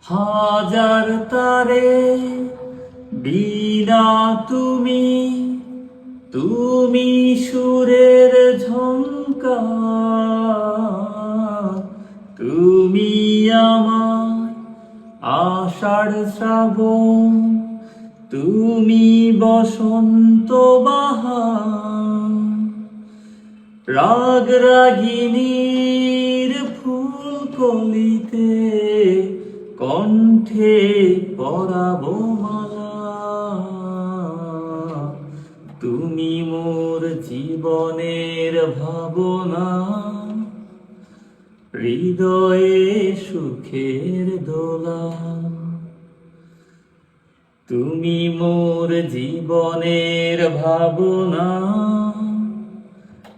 হাজার তারে বীণা তুমি, তুমি সুরের ঝংকার, তুমি আমার আষাঢ় শ্রাবণ, তুমি বসন্ত বাহার। রাগ রাগিনীর ফুল কলিতে কণ্ঠে পরাবো মালা। তুমি মোর জীবনের ভাবনা, হৃদয়ে সুখের দোলা। তুমি মোর জীবনের ভাবনা,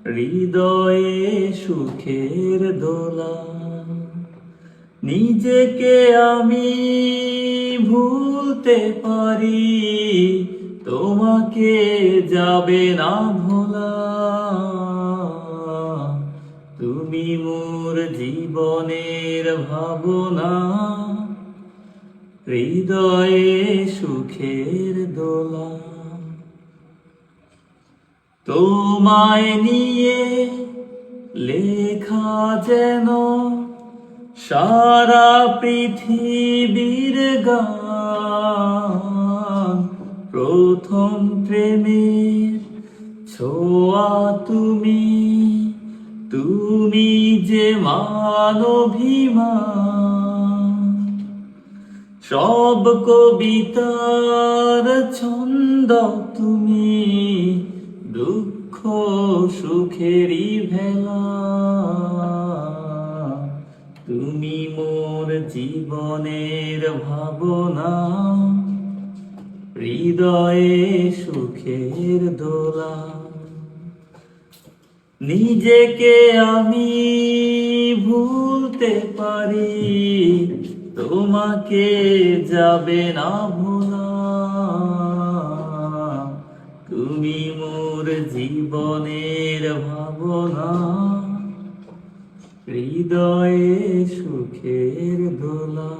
হৃদয়ে সুখের দোলা। নিজেকে আমি ভুলতে পারি, তোমাকে যাবে না ভোলা। তুমি মোর জীবনের ভাবনা, হৃদয়ে সুখের দোলা। তোমায় নিয়ে লেখা যেন সারা পৃথিবীর গান। প্রথম প্রেমের ছোঁয়া তুমি, তুমি যে মানবিমান। সব কবিতার ছন্দ তুমি, দুঃখ সুখেরই ভেলা। তুমি মোর জীবনের ভাবনা, হৃদয়ে সুখের দোলা। নিজেকে আমি ভুলতে পারি, তোমাকে যাবে না ভোলা। তুমি মোর জীবনের ভাবনা, হৃদয়ে সুখের দোলা।